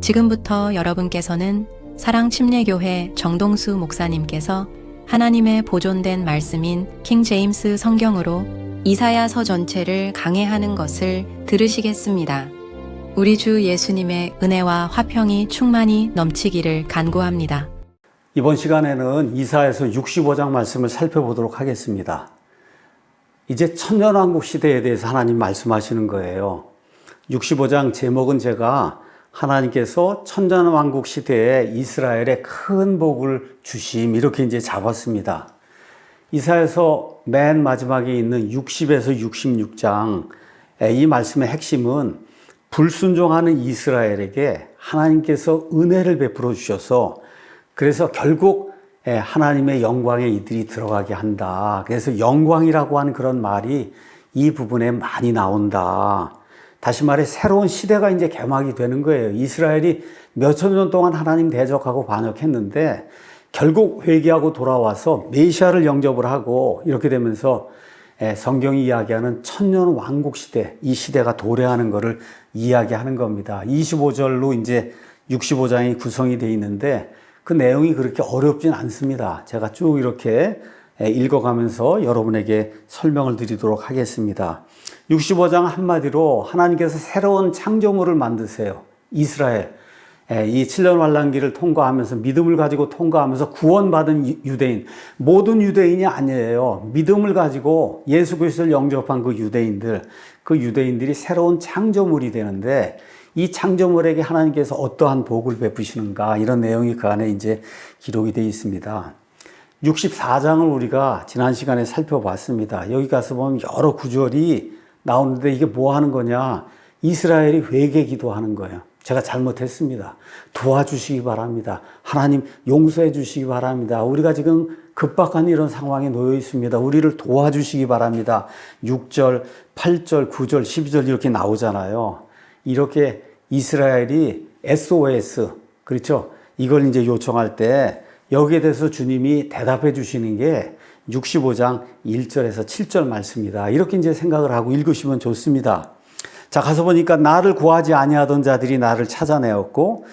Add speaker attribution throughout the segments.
Speaker 1: 지금부터 여러분께서는 사랑침례교회 정동수 목사님께서 하나님의 보존된 말씀인 킹 제임스 성경으로 이사야서 전체를 강해하는 것을 들으시겠습니다. 우리 주 예수님의 은혜와 화평이 충만히 넘치기를 간구합니다.
Speaker 2: 이번 시간에는 이사야서 65장 말씀을 살펴보도록 하겠습니다. 이제 천년왕국 시대에 대해서 하나님 말씀하시는 거예요. 65장 제목은 제가 하나님께서 천년왕국 시대에 이스라엘에 큰 복을 주심 이렇게 이제 잡았습니다. 이사야서 맨 마지막에 있는 60에서 66장 이 말씀의 핵심은 불순종하는 이스라엘에게 하나님께서 은혜를 베풀어 주셔서 그래서 결국 하나님의 영광에 이들이 들어가게 한다. 그래서 영광이라고 하는 그런 말이 이 부분에 많이 나온다. 다시 말해 새로운 시대가 이제 개막이 되는 거예요. 이스라엘이 몇천 년 동안 하나님 대적하고 반역했는데 결국 회개하고 돌아와서 메시아를 영접을 하고 이렇게 되면서 성경이 이야기하는 천년 왕국 시대, 이 시대가 도래하는 것을 이야기하는 겁니다. 25절로 이제 65장이 구성이 되어 있는데 그 내용이 그렇게 어렵진 않습니다. 제가 쭉 이렇게 읽어가면서 여러분에게 설명을 드리도록 하겠습니다. 65장 한마디로 하나님께서 새로운 창조물을 만드세요. 이스라엘. 이 7년 환란기를 통과하면서 믿음을 가지고 통과하면서 구원받은 유대인. 모든 유대인이 아니에요. 믿음을 가지고 예수 그리스도를 영접한 그 유대인들. 그 유대인들이 새로운 창조물이 되는데 이 창조물에게 하나님께서 어떠한 복을 베푸시는가 이런 내용이 그 안에 이제 기록이 되어 있습니다. 64장을 우리가 지난 시간에 살펴봤습니다. 여기 가서 보면 여러 구절이 나오는데 이게 뭐 하는 거냐? 이스라엘이 회개 기도하는 거예요. 제가 잘못했습니다. 도와주시기 바랍니다. 하나님 용서해 주시기 바랍니다. 우리가 지금 급박한 이런 상황에 놓여 있습니다. 우리를 도와주시기 바랍니다. 6절, 8절, 9절, 12절 이렇게 나오잖아요. 이렇게 이스라엘이 SOS, 그렇죠? 이걸 이제 요청할 때 여기에 대해서 주님이 대답해 주시는 게 65장 1절에서 7절 말씀입니다. 이렇게 이제 생각을 하고 읽으시면 좋습니다. 자, 가서 보니까 나를 구하지 아니하던 자들이 나를 찾아내었고,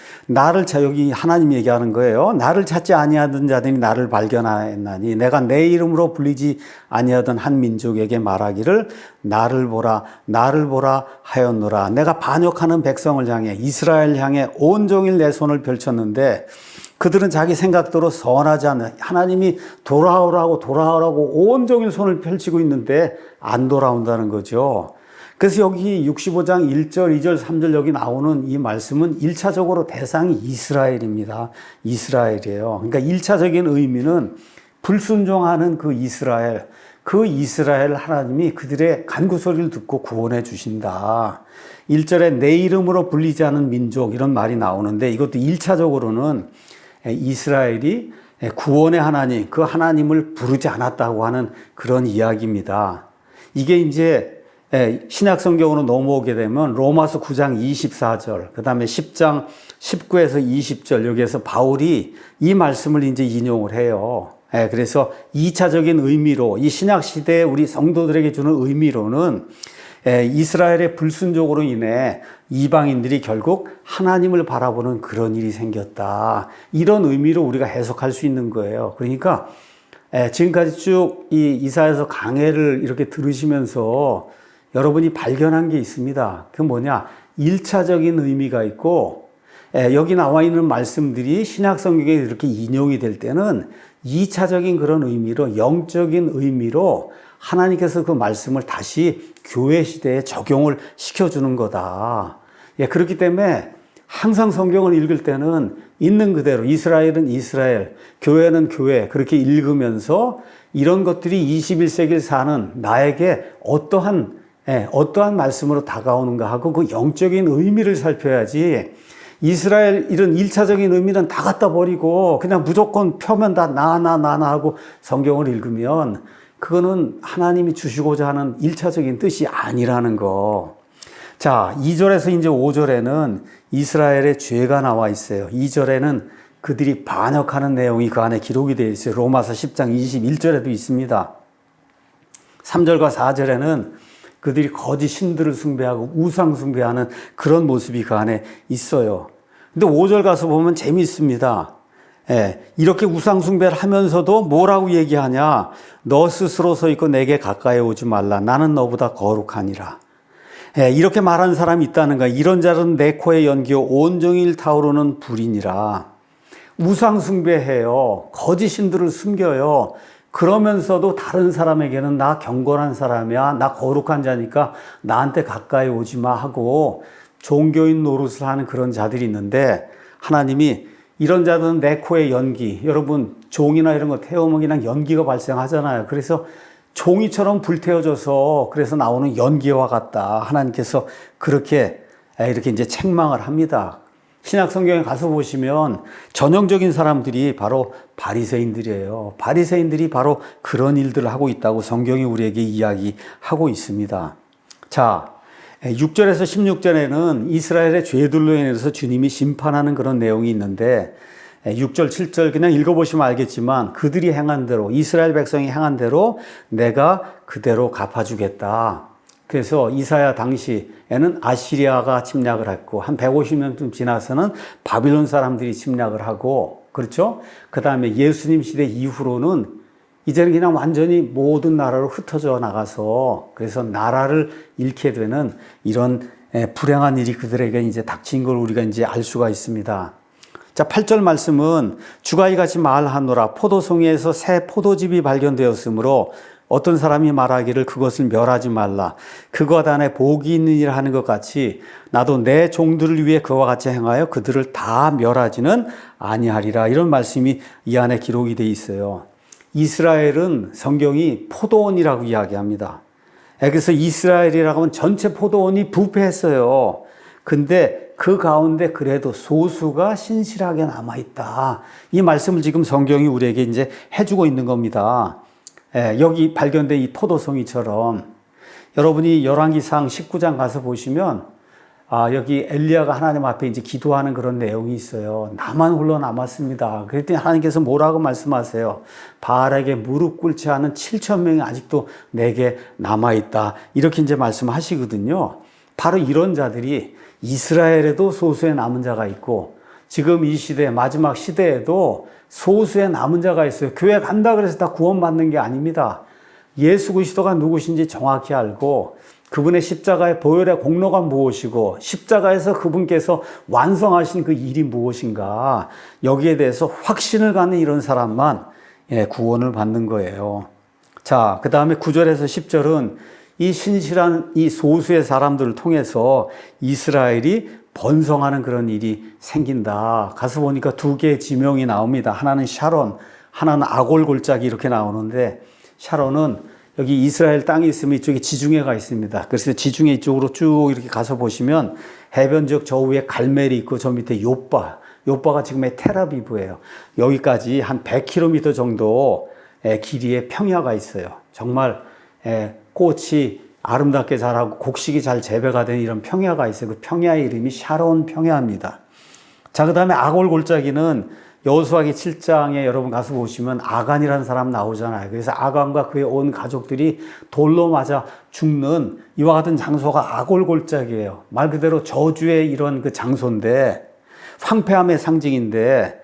Speaker 2: 여기 하나님 얘기하는 거예요. 나를 찾지 아니하던 자들이 나를 발견하였나니, 내가 내 이름으로 불리지 아니하던 한 민족에게 말하기를, 나를 보라 하였노라. 내가 반역하는 백성을 향해, 이스라엘 향해 온종일 내 손을 펼쳤는데, 그들은 자기 생각대로 선하지 않는, 하나님이 돌아오라고 온종일 손을 펼치고 있는데, 안 돌아온다는 거죠. 그래서 여기 65장 1절, 2절, 3절 여기 나오는 이 말씀은 1차적으로 대상이 이스라엘입니다. 이스라엘이에요. 그러니까 1차적인 의미는 불순종하는 그 이스라엘 하나님이 그들의 간구소리를 듣고 구원해 주신다. 1절에 내 이름으로 불리지 않은 민족 이런 말이 나오는데 이것도 1차적으로는 이스라엘이 구원의 하나님, 그 하나님을 부르지 않았다고 하는 그런 이야기입니다. 이게 이제 신약 성경으로 넘어오게 되면 로마서 9장 24절, 그 다음에 10장 19에서 20절, 여기에서 바울이 이 말씀을 이제 인용을 해요. 그래서 2차적인 의미로, 이 신약 시대에 우리 성도들에게 주는 의미로는 이스라엘의 불순종으로 인해 이방인들이 결국 하나님을 바라보는 그런 일이 생겼다. 이런 의미로 우리가 해석할 수 있는 거예요. 그러니까 지금까지 쭉 이 이사야서 강해를 이렇게 들으시면서 여러분이 발견한 게 있습니다. 그 뭐냐? 1차적인 의미가 있고, 여기 나와 있는 말씀들이 신약 성경에 이렇게 인용이 될 때는 2차적인 그런 의미로, 영적인 의미로 하나님께서 그 말씀을 다시 교회 시대에 적용을 시켜주는 거다. 그렇기 때문에 항상 성경을 읽을 때는 있는 그대로 이스라엘은 이스라엘, 교회는 교회 그렇게 읽으면서 이런 것들이 21세기를 사는 나에게 어떠한 말씀으로 다가오는가 하고 그 영적인 의미를 살펴야지 이스라엘 이런 1차적인 의미는 다 갖다 버리고 그냥 무조건 펴면 다 나나 하고 성경을 읽으면 그거는 하나님이 주시고자 하는 1차적인 뜻이 아니라는 거. 자, 2절에서 이제 5절에는 이스라엘의 죄가 나와 있어요. 2절에는 그들이 반역하는 내용이 그 안에 기록이 되어 있어요. 로마서 10장 21절에도 있습니다. 3절과 4절에는 그들이 거짓 신들을 숭배하고 우상 숭배하는 그런 모습이 그 안에 있어요. 근데 5절 가서 보면 재미있습니다. 예, 이렇게 우상숭배를 하면서도 뭐라고 얘기하냐? 너 스스로 서 있고 내게 가까이 오지 말라. 나는 너보다 거룩하니라. 예, 이렇게 말하는 사람이 있다는 거야. 이런 자는 내 코에 연기요 온종일 타오르는 불이니라. 우상숭배해요. 거짓신들을 숨겨요. 그러면서도 다른 사람에게는 나 경건한 사람이야. 나 거룩한 자니까 나한테 가까이 오지 마 하고 종교인 노릇을 하는 그런 자들이 있는데 하나님이 이런 자들은 내 코에 연기. 여러분 종이나 이런 거 태우면 그냥 연기가 발생하잖아요. 그래서 종이처럼 불태워져서 그래서 나오는 연기와 같다. 하나님께서 그렇게 이렇게 이제 책망을 합니다. 신약 성경에 가서 보시면 전형적인 사람들이 바로 바리새인들이에요. 바리새인들이 바로 그런 일들을 하고 있다고 성경이 우리에게 이야기하고 있습니다. 자, 6절에서 16절에는 이스라엘의 죄들로 인해서 주님이 심판하는 그런 내용이 있는데 6절, 7절 그냥 읽어보시면 알겠지만 그들이 행한 대로 이스라엘 백성이 행한 대로 내가 그대로 갚아주겠다. 그래서 이사야 당시에는 아시리아가 침략을 했고 한 150년쯤 지나서는 바빌론 사람들이 침략을 하고 그렇죠? 그 다음에 예수님 시대 이후로는 이제는 그냥 완전히 모든 나라로 흩어져 나가서 그래서 나라를 잃게 되는 이런 불행한 일이 그들에게 이제 닥친 걸 우리가 이제 알 수가 있습니다. 자, 8절 말씀은 주가 이같이 말하노라. 포도송이에서 새 포도즙이 발견되었으므로 어떤 사람이 말하기를 그것을 멸하지 말라. 그것 안에 복이 있는 일을 하는 것 같이 나도 내 종들을 위해 그와 같이 행하여 그들을 다 멸하지는 아니하리라. 이런 말씀이 이 안에 기록이 되어 있어요. 이스라엘은 성경이 포도원이라고 이야기합니다. 그래서 이스라엘이라고 하면 전체 포도원이 부패했어요. 근데 그 가운데 그래도 소수가 신실하게 남아있다. 이 말씀을 지금 성경이 우리에게 이제 해주고 있는 겁니다. 여기 발견된 이 포도송이처럼 여러분이 열왕기상 19장 가서 보시면 여기 엘리야가 하나님 앞에 이제 기도하는 그런 내용이 있어요. 나만 홀로 남았습니다. 그랬더니 하나님께서 뭐라고 말씀하세요? 바알에게 무릎 꿇지 않은 7천 명이 아직도 내게 남아있다. 이렇게 이제 말씀하시거든요. 바로 이런 자들이 이스라엘에도 소수의 남은 자가 있고 지금 이 시대 마지막 시대에도 소수의 남은 자가 있어요. 교회 간다 그래서 다 구원받는 게 아닙니다. 예수 그리스도가 누구신지 정확히 알고 그분의 십자가의 보혈의 공로가 무엇이고 십자가에서 그분께서 완성하신 그 일이 무엇인가 여기에 대해서 확신을 갖는 이런 사람만 구원을 받는 거예요. 자, 그 다음에 9절에서 10절은 이 신실한 이 소수의 사람들을 통해서 이스라엘이 번성하는 그런 일이 생긴다. 가서 보니까 두 개의 지명이 나옵니다. 하나는 샤론, 하나는 아골 골짜기 이렇게 나오는데 샤론은 여기 이스라엘 땅이 있으면 이쪽에 지중해가 있습니다. 그래서 지중해 이쪽으로 쭉 이렇게 가서 보시면 해변적 저 위에 갈멜이 있고 저 밑에 요바가 지금의 텔아비브예요. 여기까지 한 100km 정도 길이의 평야가 있어요. 정말 꽃이 아름답게 자라고 곡식이 잘 재배가 된 이런 평야가 있어요. 그 평야의 이름이 샤론 평야입니다. 자, 그 다음에 아골 골짜기는 여호수아기 7장에 여러분 가서 보시면 아간이라는 사람 나오잖아요. 그래서 아간과 그의 온 가족들이 돌로 맞아 죽는 이와 같은 장소가 아골 골짜기예요. 말 그대로 저주의 이런 그 장소인데 황폐함의 상징인데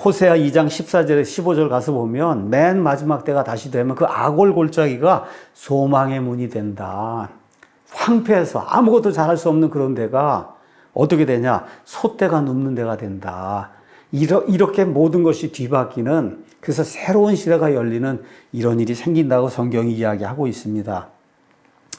Speaker 2: 호세아 2장 14절에 15절 가서 보면 맨 마지막 때가 다시 되면 그 아골 골짜기가 소망의 문이 된다. 황폐해서 아무것도 잘할 수 없는 그런 데가 어떻게 되냐? 소떼가 눕는 데가 된다. 이렇게 모든 것이 뒤바뀌는 그래서 새로운 시대가 열리는 이런 일이 생긴다고 성경이 이야기하고 있습니다.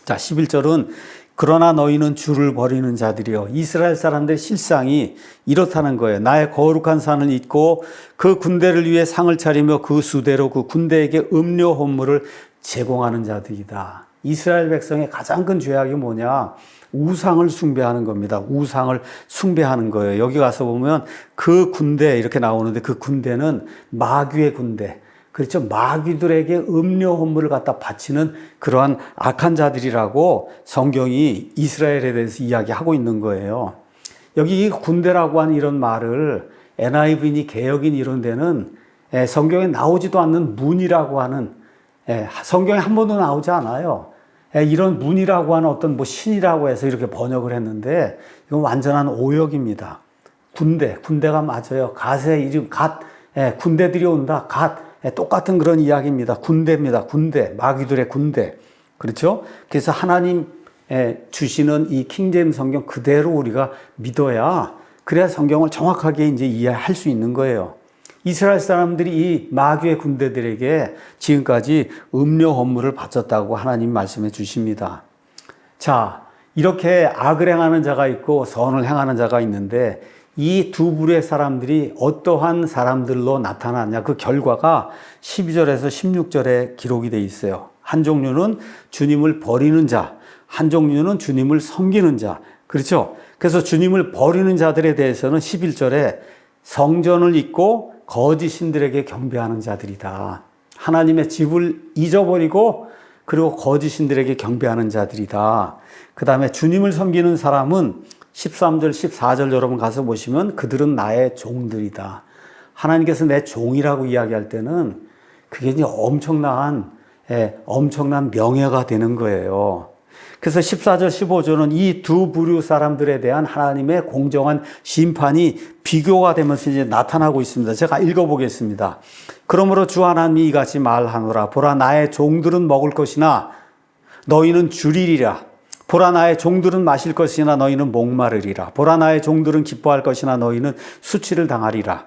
Speaker 2: 자, 11절은 그러나 너희는 주를 버리는 자들이여. 이스라엘 사람들의 실상이 이렇다는 거예요. 나의 거룩한 산을 잊고 그 군대를 위해 상을 차리며 그 수대로 그 군대에게 음료 헌물을 제공하는 자들이다. 이스라엘 백성의 가장 큰 죄악이 뭐냐? 우상을 숭배하는 겁니다. 우상을 숭배하는 거예요. 여기 가서 보면 그 군대 이렇게 나오는데 그 군대는 마귀의 군대. 그렇죠. 마귀들에게 음료 헌물을 갖다 바치는 그러한 악한 자들이라고 성경이 이스라엘에 대해서 이야기하고 있는 거예요. 여기 이 군대라고 하는 이런 말을 NIV니 개역인 이런 데는 성경에 나오지도 않는 문이라고 하는 성경에 한 번도 나오지 않아요. 이런 문이라고 하는 어떤 뭐 신이라고 해서 이렇게 번역을 했는데 이건 완전한 오역입니다. 군대가 맞아요. 갓의 이름, 군대들이 온다. 똑같은 그런 이야기입니다. 군대입니다. 군대, 마귀들의 군대. 그렇죠? 그래서 하나님 주시는 이 킹제임스 성경 그대로 우리가 믿어야 그래야 성경을 정확하게 이제 이해할 수 있는 거예요. 이스라엘 사람들이 이 마귀의 군대들에게 지금까지 음료 헌물을 바쳤다고 하나님 말씀해 주십니다. 자, 이렇게 악을 행하는 자가 있고 선을 행하는 자가 있는데 이 두 부류의 사람들이 어떠한 사람들로 나타나냐 그 결과가 12절에서 16절에 기록이 되어 있어요. 한 종류는 주님을 버리는 자, 한 종류는 주님을 섬기는 자. 그렇죠? 그래서 주님을 버리는 자들에 대해서는 11절에 성전을 잊고 거짓 신들에게 경배하는 자들이다. 하나님의 집을 잊어버리고 그리고 거짓 신들에게 경배하는 자들이다. 그 다음에 주님을 섬기는 사람은 13절, 14절 여러분 가서 보시면 그들은 나의 종들이다. 하나님께서 내 종이라고 이야기할 때는 그게 이제 엄청난 명예가 되는 거예요. 그래서 14절, 15절은 이 두 부류 사람들에 대한 하나님의 공정한 심판이 비교가 되면서 이제 나타나고 있습니다. 제가 읽어보겠습니다. 그러므로 주 하나님이 이같이 말하노라. 보라, 나의 종들은 먹을 것이나 너희는 줄이리라. 보라, 나의 종들은 마실 것이나 너희는 목마르리라. 보라, 나의 종들은 기뻐할 것이나 너희는 수치를 당하리라.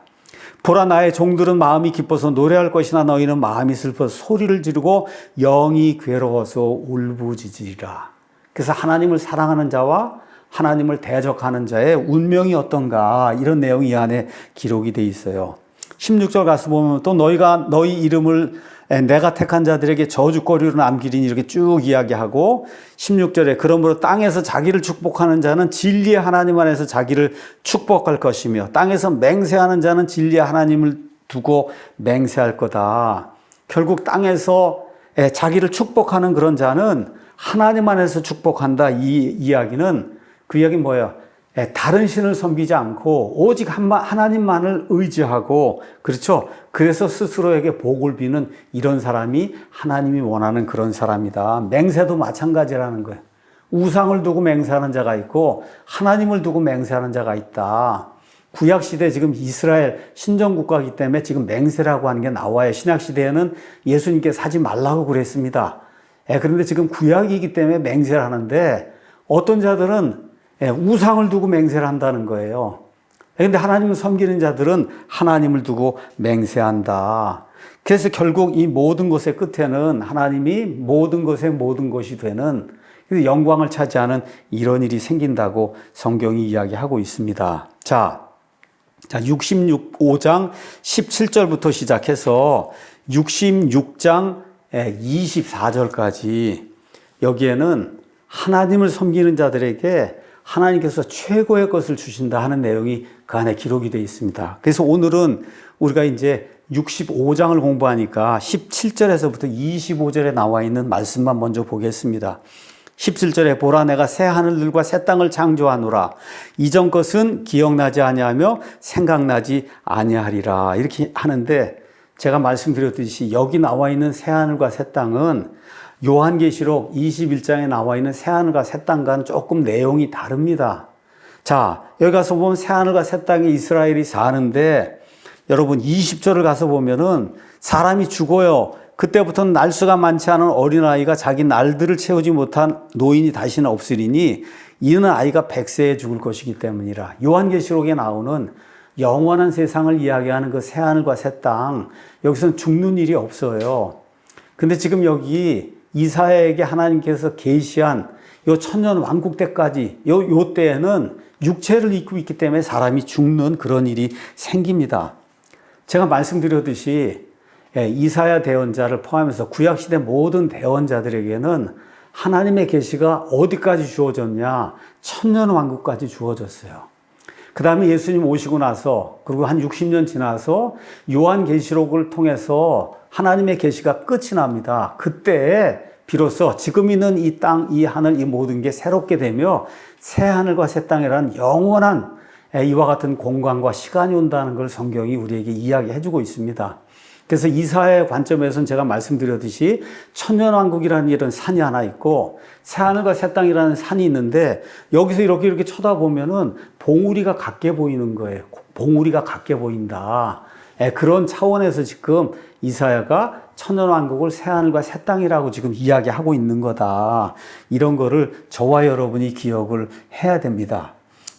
Speaker 2: 보라, 나의 종들은 마음이 기뻐서 노래할 것이나 너희는 마음이 슬퍼서 소리를 지르고 영이 괴로워서 울부짖으리라. 그래서 하나님을 사랑하는 자와 하나님을 대적하는 자의 운명이 어떤가 이런 내용이 이 안에 기록이 돼 있어요. 16절 가서 보면 또 너희가 너희 이름을 내가 택한 자들에게 저주거리로 남기리니 이렇게 쭉 이야기하고 16절에 그러므로 땅에서 자기를 축복하는 자는 진리의 하나님 안에서 자기를 축복할 것이며 땅에서 맹세하는 자는 진리의 하나님을 두고 맹세할 거다. 결국 땅에서 자기를 축복하는 그런 자는 하나님 안에서 축복한다. 이 이야기는 그 이야기는 뭐예요? 다른 신을 섬기지 않고 오직 하나님만을 의지하고 그렇죠. 그래서 스스로에게 복을 비는 이런 사람이 하나님이 원하는 그런 사람이다. 맹세도 마찬가지라는 거예요. 우상을 두고 맹세하는 자가 있고 하나님을 두고 맹세하는 자가 있다. 구약시대 지금 이스라엘 신정국가이기 때문에 지금 맹세라고 하는 게 나와요. 신약시대에는 예수님께서 하지 말라고 그랬습니다. 그런데 지금 구약이기 때문에 맹세를 하는데 어떤 자들은 우상을 두고 맹세를 한다는 거예요. 그런데 하나님을 섬기는 자들은 하나님을 두고 맹세한다. 그래서 결국 이 모든 것의 끝에는 하나님이 모든 것의 모든 것이 되는 영광을 차지하는 이런 일이 생긴다고 성경이 이야기하고 있습니다. 자, 65장 17절부터 시작해서 66장 24절까지 여기에는 하나님을 섬기는 자들에게 하나님께서 최고의 것을 주신다 하는 내용이 그 안에 기록이 되어 있습니다. 그래서 오늘은 우리가 이제 65장을 공부하니까 17절에서부터 25절에 나와 있는 말씀만 먼저 보겠습니다. 17절에 보라, 내가 새 하늘들과 새 땅을 창조하노라. 이전 것은 기억나지 아니하며 생각나지 아니하리라. 이렇게 하는데 제가 말씀드렸듯이 여기 나와 있는 새 하늘과 새 땅은 요한계시록 21장에 나와 있는 새하늘과 새 땅과는 조금 내용이 다릅니다. 자, 여기 가서 보면 새하늘과 새 땅에 이스라엘이 사는데 여러분 20절을 가서 보면은 사람이 죽어요. 그때부터는 날수가 많지 않은 어린아이가 자기 날들을 채우지 못한 노인이 다시는 없으리니 이는 아이가 100세에 죽을 것이기 때문이라. 요한계시록에 나오는 영원한 세상을 이야기하는 그 새하늘과 새 땅, 여기서는 죽는 일이 없어요. 근데 지금 여기 이사야에게 하나님께서 계시한 요 천년 왕국 때까지 요 때에는 육체를 입고 있기 때문에 사람이 죽는 그런 일이 생깁니다. 제가 말씀드렸듯이 이사야 대언자를 포함해서 구약시대 모든 대언자들에게는 하나님의 계시가 어디까지 주어졌냐? 천년 왕국까지 주어졌어요. 그 다음에 예수님 오시고 나서 그리고 한 60년 지나서 요한계시록을 통해서 하나님의 계시가 끝이 납니다. 그때 비로소 지금 있는 이 땅, 이 하늘, 이 모든 게 새롭게 되며 새 하늘과 새 땅이라는 영원한 이와 같은 공간과 시간이 온다는 걸 성경이 우리에게 이야기해 주고 있습니다. 그래서 이사야의 관점에서는 제가 말씀드렸듯이 천년왕국이라는 이런 산이 하나 있고 새하늘과 새 땅이라는 산이 있는데 여기서 이렇게 쳐다보면은 봉우리가 같게 보이는 거예요. 봉우리가 같게 보인다. 그런 차원에서 지금 이사야가 천년왕국을 새하늘과 새 땅이라고 지금 이야기하고 있는 거다. 이런 거를 저와 여러분이 기억을 해야 됩니다.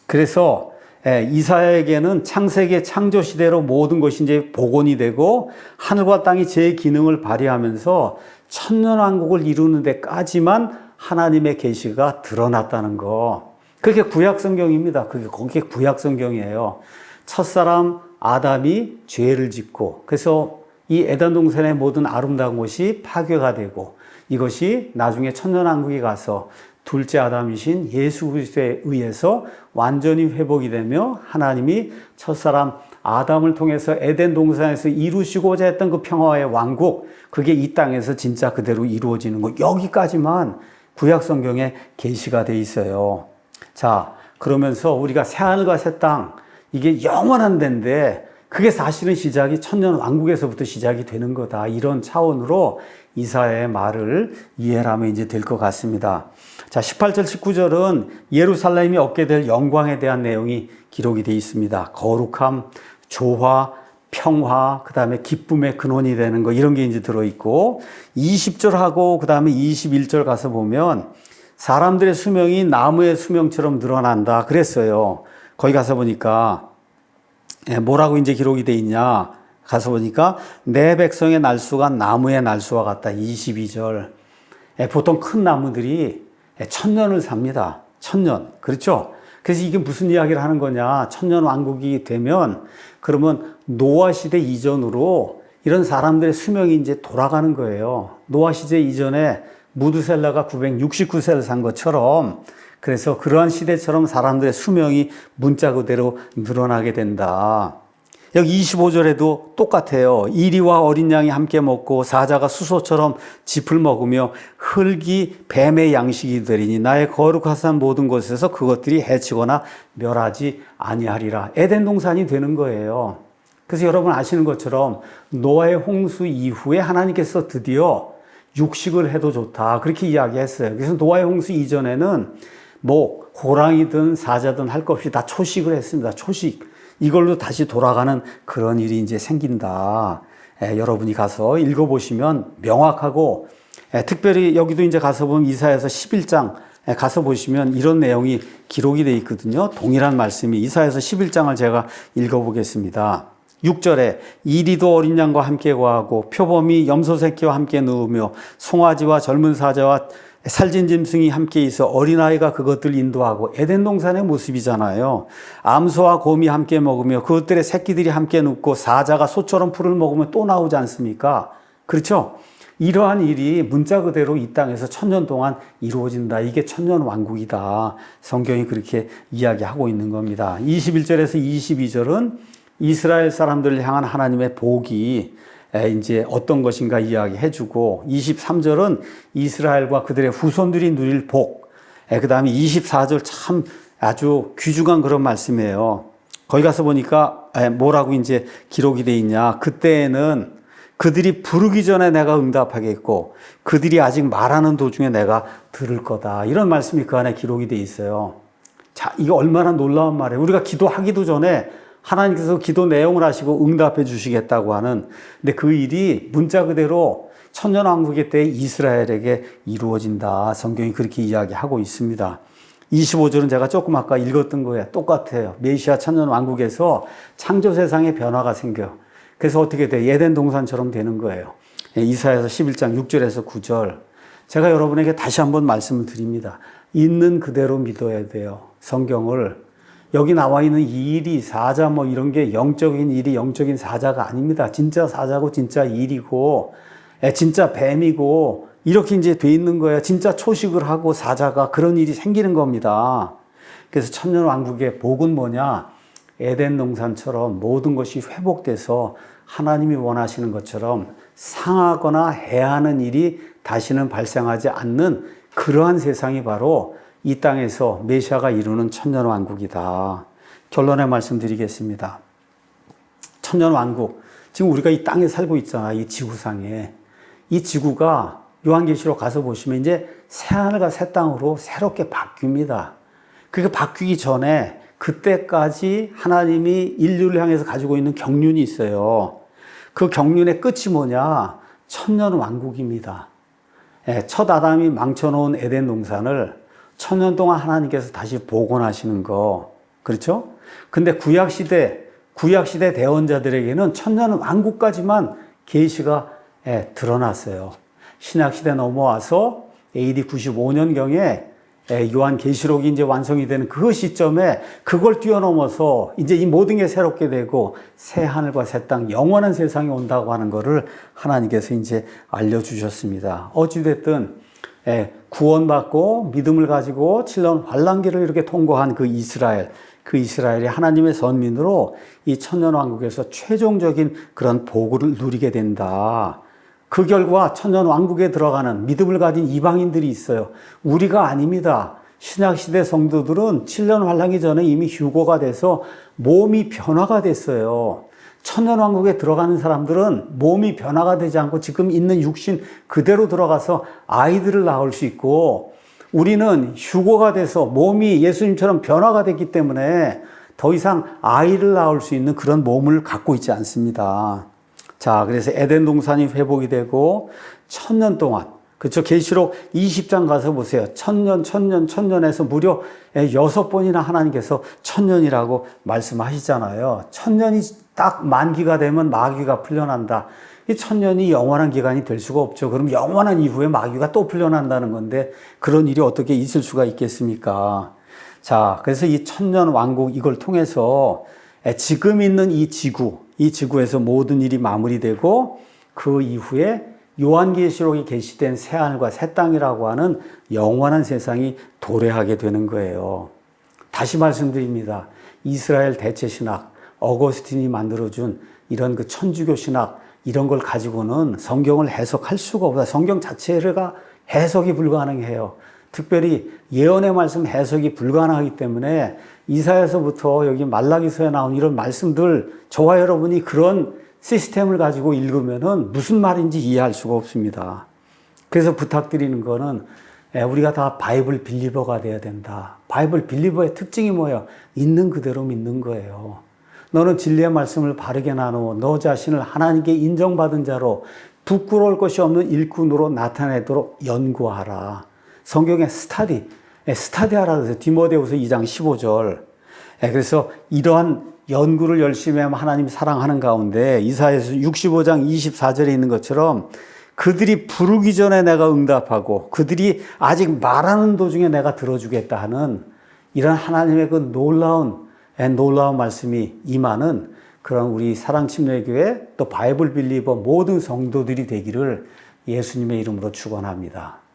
Speaker 2: 그래서 이사야에게는 창세기 창조 시대로 모든 것이 이제 복원이 되고 하늘과 땅이 제 기능을 발휘하면서 천년왕국을 이루는 데까지만 하나님의 계시가 드러났다는 거. 그게 구약 성경입니다. 그게 구약 성경이에요. 첫사람 아담이 죄를 짓고 그래서 이 에덴 동산의 모든 아름다운 것이 파괴가 되고 이것이 나중에 천년왕국에 가서 둘째 아담이신 예수 그리스도에 의해서 완전히 회복이 되며 하나님이 첫사람 아담을 통해서 에덴 동산에서 이루시고자 했던 그 평화의 왕국, 그게 이 땅에서 진짜 그대로 이루어지는 것. 여기까지만 구약 성경에 계시가 돼 있어요. 자, 그러면서 우리가 새하늘과 새 땅, 이게 영원한 데인데 그게 사실은 시작이 천년 왕국에서부터 시작이 되는 거다. 이런 차원으로 이사야의 말을 이해하면 이제 될 것 같습니다. 자, 18절, 19절은 예루살렘이 얻게 될 영광에 대한 내용이 기록이 되어 있습니다. 거룩함, 조화, 평화, 그 다음에 기쁨의 근원이 되는 거, 이런 게 이제 들어있고, 20절하고 그 다음에 21절 가서 보면 사람들의 수명이 나무의 수명처럼 늘어난다 그랬어요. 거기 가서 보니까 뭐라고 이제 기록이 돼 있냐 가서 보니까 내 백성의 날수가 나무의 날수와 같다. 22절. 보통 큰 나무들이 1000년을 삽니다. 1000년. 그렇죠? 그래서 이게 무슨 이야기를 하는 거냐. 천년 왕국이 되면 그러면 노아 시대 이전으로 이런 사람들의 수명이 이제 돌아가는 거예요. 노아 시대 이전에 무드셀라가 969세를 산 것처럼, 그래서 그러한 시대처럼 사람들의 수명이 문자 그대로 늘어나게 된다. 여기 25절에도 똑같아요. 이리와 어린 양이 함께 먹고 사자가 수소처럼 짚을 먹으며 흙이 뱀의 양식이 되리니 나의 거룩하신 모든 곳에서 그것들이 해치거나 멸하지 아니하리라. 에덴 동산이 되는 거예요. 그래서 여러분 아시는 것처럼 노아의 홍수 이후에 하나님께서 드디어 육식을 해도 좋다, 그렇게 이야기했어요. 그래서 노아의 홍수 이전에는 뭐 호랑이든 사자든 할 것 없이 다 초식을 했습니다. 초식. 이걸로 다시 돌아가는 그런 일이 이제 생긴다. 여러분이 가서 읽어보시면 명확하고, 특별히 여기도 이제 가서 보면 이사야서 11장 가서 보시면 이런 내용이 기록이 되어 있거든요. 동일한 말씀이 이사야서 11장을 제가 읽어보겠습니다. 6절에 이리도 어린 양과 함께 거하고 표범이 염소 새끼와 함께 누우며 송아지와 젊은 사자와 살진 짐승이 함께 있어 어린아이가 그것들 인도하고, 에덴 동산의 모습이잖아요. 암소와 곰이 함께 먹으며 그것들의 새끼들이 함께 눕고 사자가 소처럼 풀을 먹으면 또 나오지 않습니까? 그렇죠? 이러한 일이 문자 그대로 이 땅에서 1000년 동안 이루어진다. 이게 천년 왕국이다. 성경이 그렇게 이야기하고 있는 겁니다. 21절에서 22절은 이스라엘 사람들을 향한 하나님의 복이 이제 어떤 것인가 이야기해주고, 23절은 이스라엘과 그들의 후손들이 누릴 복, 그 다음에 24절 참 아주 귀중한 그런 말씀이에요. 거기 가서 보니까 뭐라고 이제 기록이 돼 있냐. 그때에는 그들이 부르기 전에 내가 응답하겠고 그들이 아직 말하는 도중에 내가 들을 거다. 이런 말씀이 그 안에 기록이 돼 있어요. 자, 이거 얼마나 놀라운 말이에요. 우리가 기도하기도 전에 하나님께서 기도 내용을 하시고 응답해 주시겠다고 하는, 근데 그 일이 문자 그대로 천년왕국의 때 이스라엘에게 이루어진다. 성경이 그렇게 이야기하고 있습니다. 25절은 제가 조금 아까 읽었던 거예요. 똑같아요. 메시아 천년왕국에서 창조 세상에 변화가 생겨요. 그래서 어떻게 돼? 에덴 동산처럼 되는 거예요. 이사야서 11장 6절에서 9절. 제가 여러분에게 다시 한번 말씀을 드립니다. 있는 그대로 믿어야 돼요. 성경을. 여기 나와 있는 이 일이 사자 뭐 이런 게 영적인 일이 영적인 사자가 아닙니다. 진짜 사자고 진짜 일이고 진짜 뱀이고 이렇게 이제 돼 있는 거예요. 진짜 초식을 하고 사자가 그런 일이 생기는 겁니다. 그래서 천년왕국의 복은 뭐냐? 에덴 동산처럼 모든 것이 회복돼서 하나님이 원하시는 것처럼 상하거나 해하는 일이 다시는 발생하지 않는 그러한 세상이 바로 이 땅에서 메시아가 이루는 천년왕국이다. 결론의 말씀 드리겠습니다. 천년왕국. 지금 우리가 이 땅에 살고 있잖아. 이 지구상에. 이 지구가 요한계시록 가서 보시면 이제 새하늘과 새 땅으로 새롭게 바뀝니다. 그게 바뀌기 전에 그때까지 하나님이 인류를 향해서 가지고 있는 경륜이 있어요. 그 경륜의 끝이 뭐냐? 천년 왕국입니다. 첫 아담이 망쳐놓은 에덴 동산을 천년 동안 하나님께서 다시 복원하시는 거. 그렇죠? 근데 구약시대 대언자들에게는 천년 왕국까지만 계시가 드러났어요. 신약시대 넘어와서 AD 95년경에 요한계시록이 이제 완성이 되는 그 시점에 그걸 뛰어넘어서 이제 이 모든 게 새롭게 되고 새 하늘과 새 땅, 영원한 세상이 온다고 하는 것을 하나님께서 이제 알려주셨습니다. 어찌됐든 구원받고 믿음을 가지고 7년 환란기를 이렇게 통과한 그 이스라엘이 하나님의 선민으로 이 천년왕국에서 최종적인 그런 복을 누리게 된다. 그 결과 천년왕국에 들어가는 믿음을 가진 이방인들이 있어요. 우리가 아닙니다. 신약시대 성도들은 7년 환란기 전에 이미 휴거가 돼서 몸이 변화가 됐어요. 천년왕국에 들어가는 사람들은 몸이 변화가 되지 않고 지금 있는 육신 그대로 들어가서 아이들을 낳을 수 있고, 우리는 휴거가 돼서 몸이 예수님처럼 변화가 됐기 때문에 더 이상 아이를 낳을 수 있는 그런 몸을 갖고 있지 않습니다. 자, 그래서 에덴 동산이 회복이 되고 천년 동안, 그렇죠? 계시록 20장 가서 보세요. 천년에서 무려 6번이나 하나님께서 천년이라고 말씀하시잖아요. 천년이 딱 만기가 되면 마귀가 풀려난다. 이 천년이 영원한 기간이 될 수가 없죠. 그럼 영원한 이후에 마귀가 또 풀려난다는 건데 그런 일이 어떻게 있을 수가 있겠습니까? 자, 그래서 이 천년 왕국 이걸 통해서 지금 있는 이 지구에서 모든 일이 마무리되고 그 이후에 요한계시록에 게시된 새하늘과 새 땅이라고 하는 영원한 세상이 도래하게 되는 거예요. 다시 말씀드립니다. 이스라엘 대체신학, 어거스틴이 만들어준 이런 그 천주교 신학, 이런 걸 가지고는 성경을 해석할 수가 없어요. 성경 자체가 해석이 불가능해요. 특별히 예언의 말씀 해석이 불가능하기 때문에 이사야서부터 여기 말라기서에 나온 이런 말씀들, 저와 여러분이 그런 시스템을 가지고 읽으면은 무슨 말인지 이해할 수가 없습니다. 그래서 부탁드리는 거는 우리가 다 바이블 빌리버가 돼야 된다. 바이블 빌리버의 특징이 뭐예요? 있는 그대로 믿는 거예요. 너는 진리의 말씀을 바르게 나누어 너 자신을 하나님께 인정받은 자로 부끄러울 것이 없는 일꾼으로 나타내도록 연구하라. 성경에 스타디하라 그래서 디모데후서 2장 15절. 그래서 이러한 연구를 열심히 하면 하나님이 사랑하는 가운데 이사야서 65장 24절에 있는 것처럼 그들이 부르기 전에 내가 응답하고 그들이 아직 말하는 도중에 내가 들어주겠다 하는 이런 하나님의 그 놀라운 말씀이 임하는 그런 우리 사랑침례교회 또 바이블 빌리버 모든 성도들이 되기를 예수님의 이름으로 축원합니다.